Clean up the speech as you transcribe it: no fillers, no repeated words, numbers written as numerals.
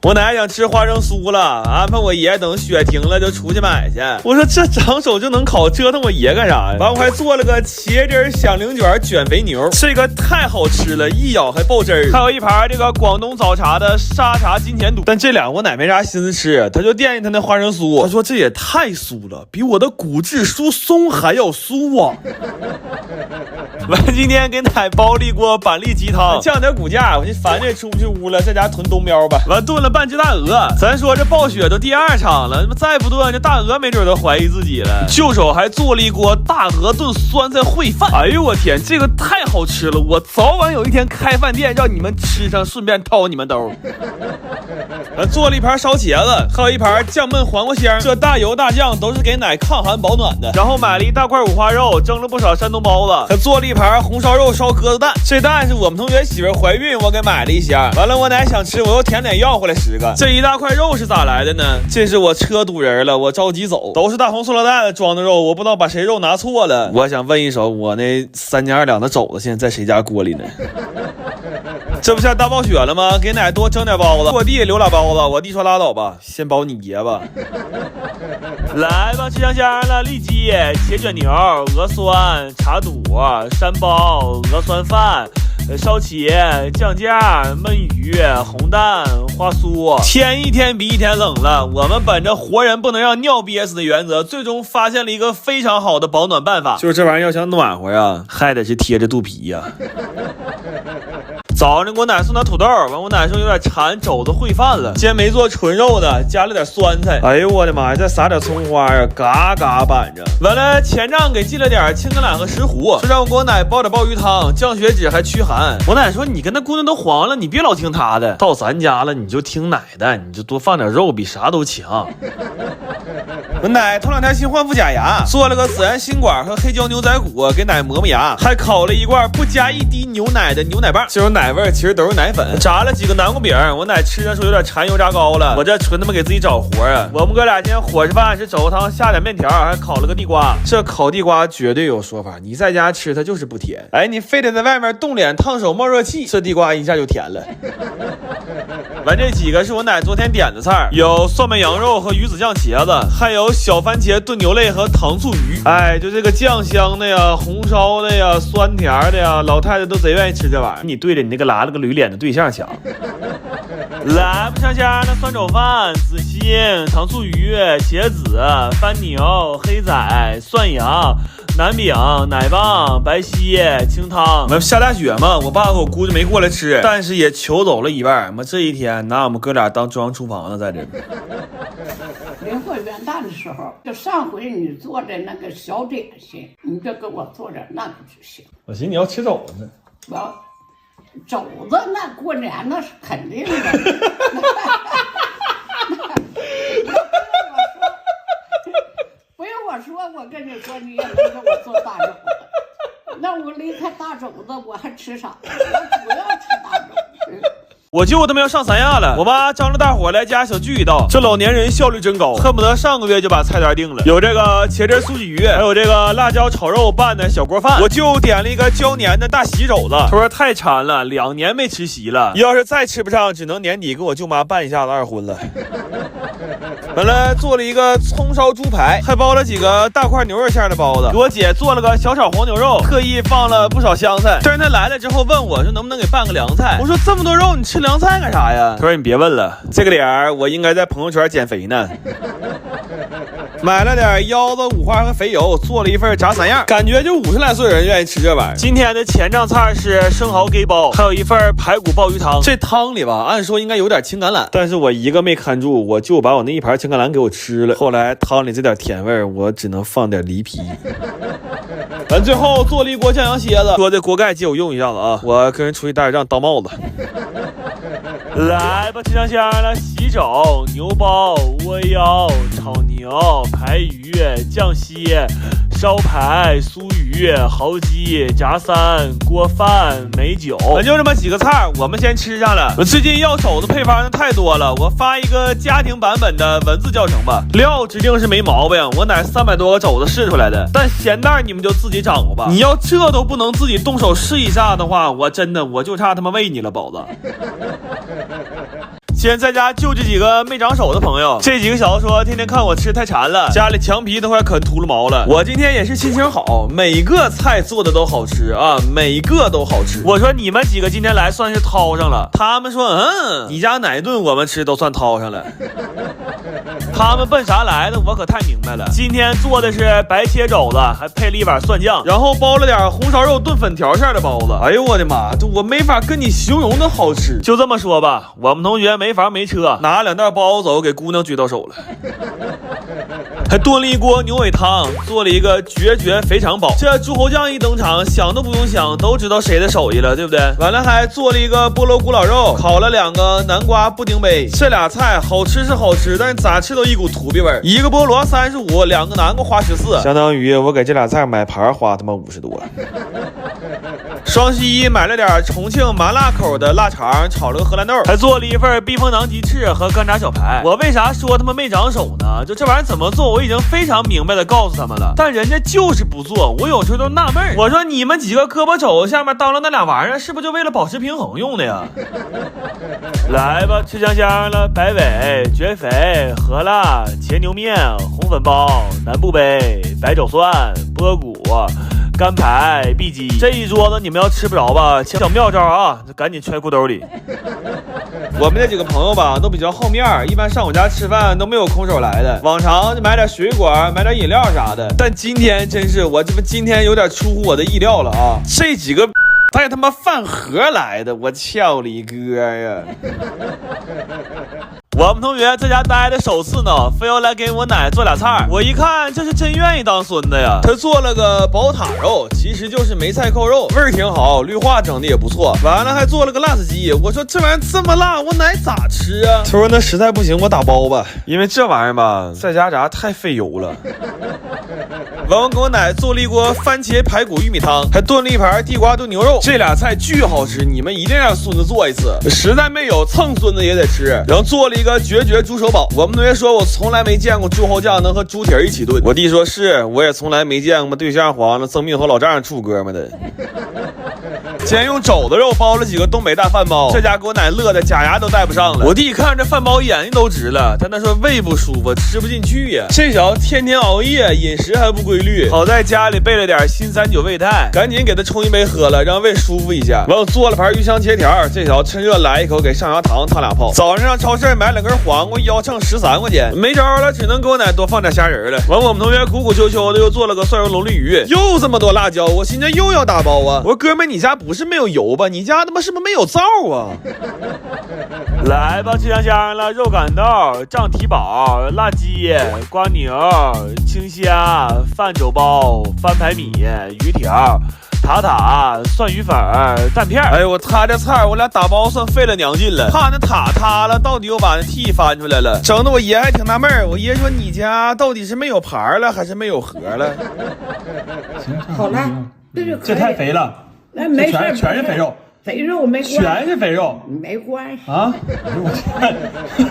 我奶想吃花生酥了，安排我爷等雪停了就出去买去。我说这长手就能烤，折腾我爷干啥呀？完我还做了个茄汁响铃卷卷肥牛，这个太好吃了，一咬还爆汁儿。还有一盘这个广东早茶的沙茶金钱肚，但这俩我奶没啥心思吃，她就惦记她那花生酥，她说这也太酥了，比我的骨质疏松还要酥啊。完今天给奶煲了一锅板栗鸡汤，降点骨架，我就烦这出不去屋了，在家囤冬喵吧。完炖了半只大鹅，咱说这暴雪都第2场了，再不炖这大鹅没准都怀疑自己了。就手还做了一锅大鹅炖酸菜烩饭，哎呦我天，这个太好吃了，我早晚有一天开饭店让你们吃上，顺便掏你们兜。做了一盘烧茄子，还有一盘酱焖黄瓜香，这大油大酱都是给奶抗寒保暖的。然后买了一大块五花肉，蒸了不少山东包子，还做了一盘红烧肉烧鸽子蛋，这蛋是我们同学媳妇怀孕我给买了一箱，完了我奶想吃，我又舔脸要回来10个。这一大块肉是咋来的呢？这是我车堵人了，我着急走，都是大红塑料袋装的肉，我不知道把谁肉拿错了。我想问一手，我那3斤2两的肘子现在在谁家锅里呢？这不是大暴雪了吗？给奶多蒸点包子，我弟留俩包子，我弟说拉倒吧，先包你爷吧。来吧，吃香香了，里脊、茄卷牛、鹅酸、茶肚、山包、鹅酸饭、烧茄、酱架、焖鱼、红蛋、花酥。天一天比一天冷了，我们本着活人不能让尿憋死的原则，最终发现了一个非常好的保暖办法，就是这玩意儿要想暖和呀，还得是贴着肚皮呀。早上给我奶送点土豆，完我奶说有点馋肘子烩饭了，今天没做纯肉的，加了点酸菜。哎呦我的妈呀，再撒点葱花啊，嘎嘎板着。完了前账给寄了点青橄榄和石斛，说让我给我奶煲点鲍鱼汤，降血脂还驱寒。我奶说你跟那姑娘都黄了，你别老听她的，到咱家了你就听奶的，你就多放点肉比啥都强。我奶头2天新换副假牙，做了个孜然心管和黑椒牛仔骨给奶磨磨牙，还烤了一罐不加一滴牛奶的牛奶棒，这种奶味其实都是奶粉。炸了几个南瓜饼，我奶吃的时候有点馋油炸糕了，我这纯他妈给自己找活啊。我们哥俩今天伙食饭是肘子汤下点面条，还烤了个地瓜。这烤地瓜绝对有说法，你在家吃它就是不甜，哎，你非得在外面冻脸烫手冒热气，这地瓜一下就甜了。完这几个是我奶昨天点的菜，有蒜焖羊肉和鱼子酱茄子，还有小番茄炖牛肋和糖醋鱼。哎，就这个酱香的呀，红烧的呀，酸甜的呀，老太太都贼愿意吃这玩意儿，你对着你那个拉了个驴脸的对象抢。来不香香的酸肘饭、紫心、糖醋鱼、茄子、番牛、黑仔、涮羊、南饼、奶棒、白稀、清汤。下大雪嘛，我爸和我姑就没过来吃，但是也求走了一半。这一天拿我们哥俩当中央厨房呢，在这临过元旦的时候，就上回你做的那个小点心，你就给我做点那个就行。我寻思你要吃肘子呢。我肘子那过年那是肯定的。不用我说，我跟你说，你也能给我做大肘子。那我离开大肘子，我还吃啥？我主要吃大肘子。我舅他们要上三亚了，我妈张着大伙来家小聚一道，这老年人效率真高，恨不得上个月就把菜单定了。有这个茄汁酥鲫鱼，还有这个辣椒炒肉拌的小锅饭。我舅点了一个椒年的大席肘子，他说太馋了，2年没吃席了，要是再吃不上，只能年底给我舅妈办一下子2婚了。完了做了一个葱烧猪排，还包了几个大块牛肉馅的包子，给我姐做了个小炒黄牛肉，特意放了不少香菜。但是她来了之后问我说能不能给拌个凉菜，我说这么多肉你吃凉菜干啥呀？他说你别问了，这个点我应该在朋友圈减肥呢。买了点腰子、五花和肥油，做了一份炸3样，感觉就50来岁人愿意吃这玩意儿。今天的前账菜是生蚝给包，还有一份排骨鲍鱼汤。这汤里吧，按说应该有点青橄榄，但是我一个没看住，我就把我那一盘青橄榄给我吃了。后来汤里这点甜味，我只能放点梨皮。完最后做了一锅酱羊蝎子，说这锅盖借我用一下子啊，我跟人出去打点仗当帽子。来吧，吃香香了，喜肘、牛包、窝腰、炒牛、排鱼、酱西、烧排、酥鱼、蚝鸡、炸3、锅饭、美酒，就这么几个菜，我们先吃上了。我最近要肘子配方的太多了，我发一个家庭版本的文字教程吧。料指定是没毛病，我奶300多个肘子试出来的，但咸淡你们就自己掌握吧。你要这都不能自己动手试一下的话，我真的就差他妈喂你了，宝子。今天在家救这几个没长手的朋友，这几个小子说天天看我吃太馋了，家里墙皮都快啃秃噜毛了。我今天也是心情好，每个菜做的都好吃啊，每个都好吃。我说你们几个今天来算是掏上了，他们说你家哪顿我们吃都算掏上了。他们奔啥来的我可太明白了，今天做的是白切肘子，还配了一碗蒜酱，然后包了点红烧肉炖粉条馅的包子。哎呦我的妈，这我没法跟你形容的好吃。就这么说吧，我们同学没房没车，拿2袋包子走给姑娘举到手了。还炖了一锅牛尾汤，做了一个绝肥肠包。这猪猴酱一登场，想都不用想，都知道谁的手艺了，对不对？完了还做了一个菠萝咕老肉，烤了2个南瓜布丁杯。这俩菜好吃是好吃，但是咋吃都一股土鳖味儿。一个菠萝35，2个南瓜花14，相当于我给这俩菜买盘花他妈50多。双十一买了点重庆麻辣口的腊肠，炒了个荷兰豆，还做了一份避风塘鸡翅和干炸小排。我为啥说他们没长手呢？就这玩意儿怎么做，我已经非常明白的告诉他们了，但人家就是不做。我有时候都纳闷，我说你们几个胳膊肘下面当了那俩玩意儿，是不是就为了保持平衡用的呀？来吧，吃香香了，白尾、绝肥、荷辣、茄牛面、红粉包、南部杯、白肘蒜、波骨、干排、碧鸡，这一桌子你们要吃不着吧？小妙招啊，赶紧揣裤兜里。我们这几个朋友吧，都比较好面，一般上我家吃饭都没有空手来的。往常就买点水果，买点饮料啥的。但今天真是今天有点出乎我的意料了啊！这几个带他妈饭盒来的，我翘你哥呀！我们同学在家待的首次呢，非要来给我奶做俩菜。我一看，这是真愿意当孙子呀。他做了个宝塔肉，其实就是梅菜扣肉，味儿挺好，绿化整的也不错。完了还做了个辣子鸡，我说这玩意儿这么辣，我奶咋吃啊？他说那实在不行我打包吧，因为这玩意儿吧，在家炸太费油了。完我给我奶做了一锅番茄排骨玉米汤，还炖了一盘地瓜炖牛肉，这俩菜巨好吃，你们一定让孙子做一次，实在没有蹭孙子也得吃。然后做了一个绝猪手煲，我们同学说我从来没见过猪猴酱能和猪蹄一起炖，我弟说是，我也从来没见过对象黄了，生病和老丈人处哥们的。今天用肘子肉包了几个东北大饭包，这家给我奶乐的假牙都戴不上了。我弟看着饭包眼睛都直了，他那说胃不舒服，吃不进去呀。这小子天天熬夜，饮食还不规律，好在家里备了点新39胃泰，赶紧给他冲一杯喝了，让胃舒服一下。完我做了盘鱼香切条，这小子趁热来一口，给上牙糖烫2泡。早上上超市买2根黄瓜，腰秤13块钱，没招了，只能给我奶多放点虾仁了。完我们同学苦苦秋秋的又做了个蒜蓉龙利鱼，又这么多辣椒，我寻思又要打包啊。我说哥们，你家不是没有油吧？你家他妈是不是没有灶啊？来吧，吃香香了，肉感豆、酱蹄膀、辣鸡、瓜牛、青虾、饭肘包、翻排米、鱼条、塔、蒜鱼粉、蛋片。哎呦，我他这菜我俩打包算费了娘劲了，怕那塔塌了，到底又把那屉翻出来了，整的我爷还挺纳闷。我爷说你家到底是没有盘了还是没有盒了？好了，这太肥了。那没事，全是肥肉，肥肉没关系，全是肥肉，没关系啊！哎呦我天！